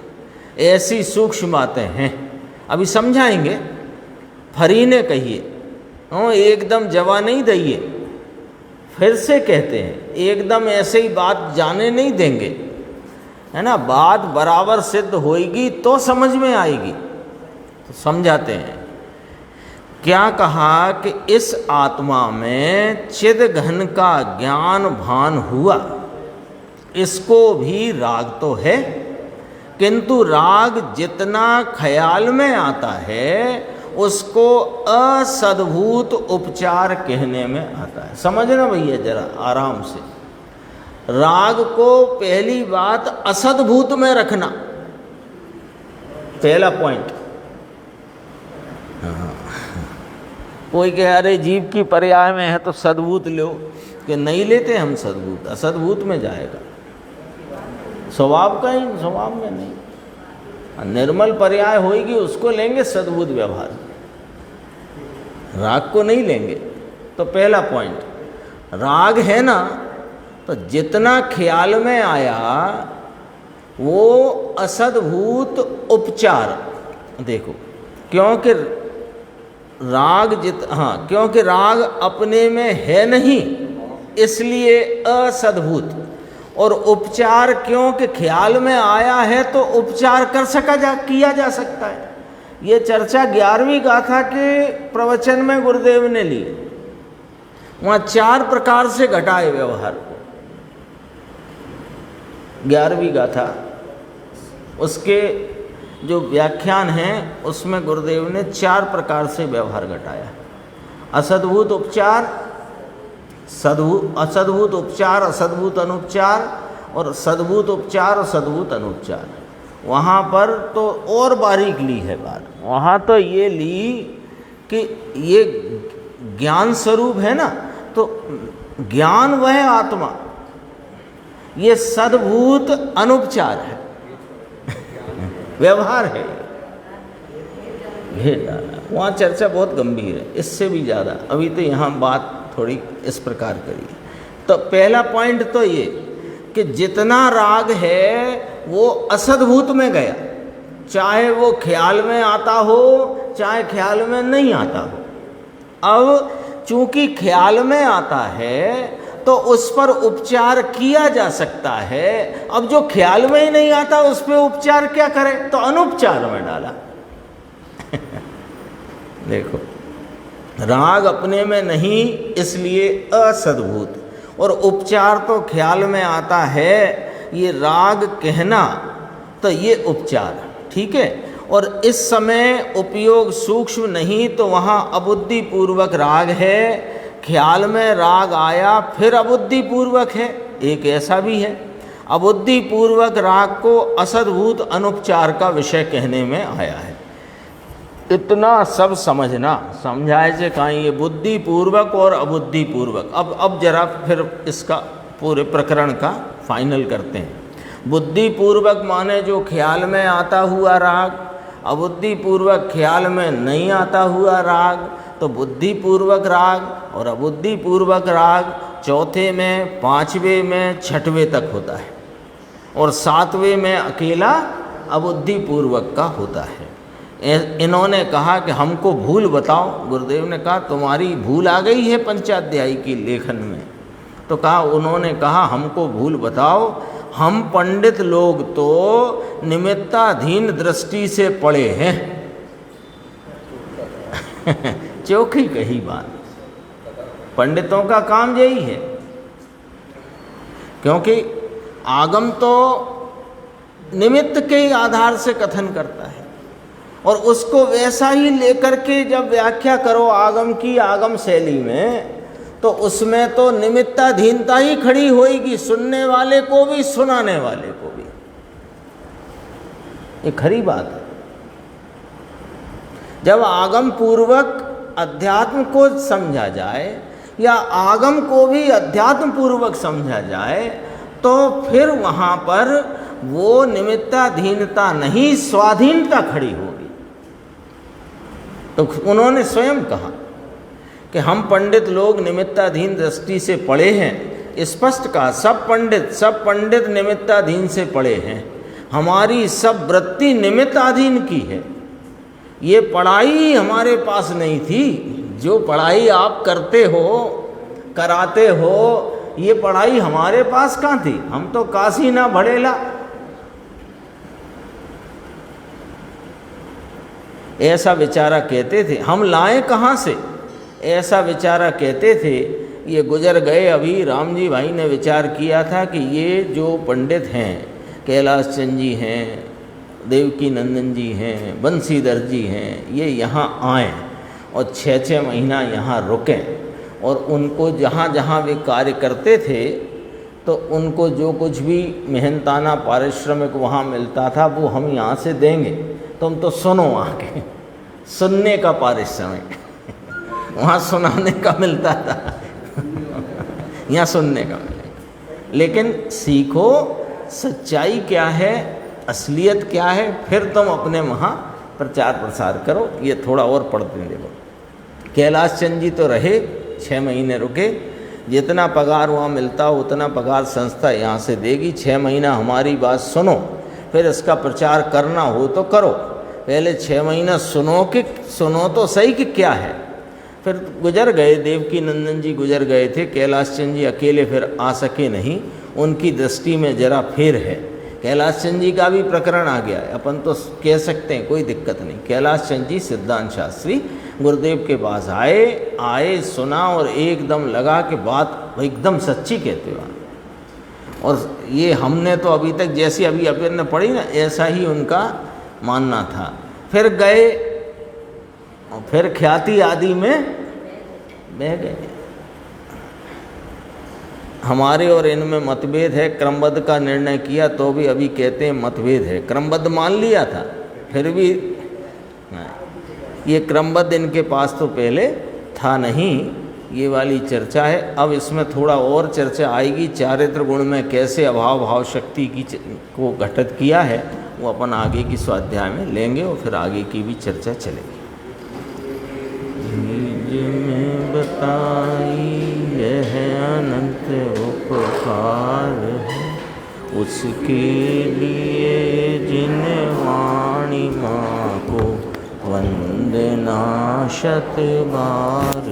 ऐसी सूक्ष्म बातें हैं, अभी समझाएंगे। फरी ने कहिए एकदम जवा नहीं दइए, फिर से कहते हैं एकदम ऐसे ही बात जाने नहीं देंगे, है ना। बात बराबर सिद्ध होएगी तो समझ में आएगी। तो समझाते हैं, क्या कहा कि इस आत्मा में चिद घन का ज्ञान भान हुआ, इसको भी राग तो है, किंतु राग जितना ख्याल में आता है उसको असद्भूत उपचार कहने में आता है। समझना भैया जरा आराम से, राग को पहली बात असद्भूत में रखना, पहला पॉइंट। कोई कहे अरे जीव की पर्याय में है तो सद्भूत लो, कि नहीं लेते हम सद्भूत, असद्भूत में जाएगा, स्वभाव का ही, स्वभाव में नहीं। निर्मल पर्याय होगी उसको लेंगे सद्भूत व्यवहार, राग को नहीं लेंगे। तो पहला पॉइंट, राग है ना, तो जितना ख्याल में आया वो असद्भूत उपचार। देखो क्योंकि राग क्योंकि राग अपने में है नहीं इसलिए असद्भूत, और उपचार क्योंकि ख्याल में आया है तो उपचार किया जा सकता है। ये चर्चा 11वीं गाथा के प्रवचन में गुरुदेव ने ली, वहाँ 4 प्रकार से घटाए व्यवहार को। 11वीं गाथा उसके जो व्याख्यान हैं उसमें गुरुदेव ने 4 प्रकार से व्यवहार घटाया। असद्भूत उपचार, असद्भूत उपचार, असद्भूत अनुपचार, और सद्भूत उपचार और सद्भूत अनुपचार। वहाँ पर तो और बारीक ली है बात, वहाँ तो ये ली कि ये ज्ञान स्वरूप है ना, तो ज्ञान वह आत्मा, ये सद्भूत अनुपचार है, व्यवहार है। वहाँ चर्चा बहुत गंभीर है, इससे भी ज़्यादा। अभी तो यहाँ बात थोड़ी इस प्रकार करिए। तो पहला पॉइंट तो ये कि जितना राग है वो असद्भूत में गया, चाहे वो ख्याल में आता हो चाहे ख्याल में नहीं आता हो। अब चूंकि ख्याल में आता है तो उस पर उपचार किया जा सकता है। अब जो ख्याल में ही नहीं आता उस पर उपचार क्या करे, तो अनुपचार में डाला। देखो राग अपने में नहीं इसलिए असद्भूत, और उपचार तो ख्याल में आता है, ये राग कहना तो ये उपचार, ठीक है। और इस समय उपयोग सूक्ष्म नहीं तो वहाँ अबुद्धिपूर्वक राग है, ख्याल में राग आया फिर अबुद्धि पूर्वक है, एक ऐसा भी है। अबुद्धि पूर्वक राग को असद्भूत अनुपचार का विषय कहने में आया है। इतना सब समझना, समझाए से कहीं ये बुद्धि पूर्वक और अबुद्धि पूर्वक। अब जरा फिर इसका पूरे प्रकरण का फाइनल करते हैं। बुद्धि पूर्वक माने जो ख्याल में आता हुआ राग, अबुद्धि पूर्वक ख्याल में नहीं आता हुआ राग। तो बुद्धि पूर्वक राग और अबुद्धि पूर्वक राग चौथे में, पांचवें में, छठवें तक होता है और सातवें में अकेला अबुद्धि पूर्वक का होता है। इन्होंने कहा कि हमको भूल बताओ। गुरुदेव ने कहा तुम्हारी भूल आ गई है पंचाध्यायी की लेखन में। तो कहा, उन्होंने कहा हमको भूल बताओ। हम पंडित लोग तो निमित्ताधीन दृष्टि से पढ़े हैं। चौखी कही बात, पंडितों का काम यही है, क्योंकि आगम तो निमित्त के ही आधार से कथन करता है और उसको वैसा ही लेकर के जब व्याख्या करो आगम की, आगम शैली में, तो उसमें तो निमित्ताधीनता ही खड़ी होएगी, सुनने वाले को भी, सुनाने वाले को भी। ये खरी बात है। जब आगम पूर्वक अध्यात्म को समझा जाए या आगम को भी अध्यात्म पूर्वक समझा जाए, तो फिर वहाँ पर वो निमित्ताधीनता नहीं, स्वाधीनता खड़ी होगी। तो उन्होंने स्वयं कहा कि हम पंडित लोग निमित्ताधीन दृष्टि से पढ़े हैं। स्पष्ट कहा, सब पंडित निमित्ताधीन से पढ़े हैं। हमारी सब वृत्ति निमित्ताधीन की है। ये पढ़ाई हमारे पास नहीं थी। जो पढ़ाई आप करते हो, कराते हो, ये पढ़ाई हमारे पास कहाँ थी? हम तो काशी ना बढ़ेला। ऐसा बेचारा कहते थे। हम लाएं कहाँ से? ऐसा बेचारा कहते थे। ये गुजर गए। अभी राम जी भाई ने विचार किया था कि ये जो पंडित हैं, कैलाश चंद जी हैं, देवकी नंदन जी हैं, बंसीधर जी हैं, ये यहाँ आएँ और 6-6 महीना यहाँ रुकें और उनको जहाँ जहाँ वे कार्य करते थे तो उनको जो कुछ भी मेहनताना पारिश्रमिक वहाँ मिलता था वो हम यहाँ से देंगे, तुम तो सुनो। आके सुनने का पारिश्रमिक वहाँ सुनाने का मिलता था, यहाँ सुनने का मिलेगा। लेकिन सीखो सच्चाई क्या है, असलियत क्या है, फिर तुम अपने वहाँ प्रचार प्रसार करो। ये थोड़ा और पढ़ते हैं। देखो, कैलाश चंद जी तो रहे, 6 महीने रुके। जितना पगार वहाँ मिलता उतना पगार संस्था यहाँ से देगी। 6 महीना हमारी बात सुनो, फिर इसका प्रचार करना हो तो करो। पहले 6 महीना सुनो तो सही कि क्या है। फिर गुजर गए, देवकी नंदन जी गुजर गए थे। कैलाश चंद जी अकेले फिर आ सके नहीं, उनकी दृष्टि में जरा फेर है। कैलाश चंद जी का भी प्रकरण आ गया है, अपन तो कह सकते हैं, कोई दिक्कत नहीं। कैलाश चंद जी सिद्धांत शास्त्री गुरुदेव के पास आए, सुना और एकदम लगा कि बात एकदम सच्ची कहते हो। और ये हमने तो अभी तक जैसी अभी अपन ने पढ़ी ना, ऐसा ही उनका मानना था। फिर गए और फिर ख्याति आदि में बह गए। हमारे और इनमें मतभेद है। क्रमबद्ध का निर्णय किया तो भी अभी कहते हैं मतभेद है। क्रमबद्ध मान लिया था, फिर भी ये क्रमबद्ध इनके पास तो पहले था नहीं। ये वाली चर्चा है। अब इसमें थोड़ा और चर्चा आएगी। चारित्र गुण में कैसे अभाव भाव शक्ति की को घटित किया है, वो अपन आगे की स्वाध्याय में लेंगे और फिर आगे की भी चर्चा चलेगी। में बताई यह अनंत उपकार है, उसके लिए जिन वाणी माँ को वंदना शत बार।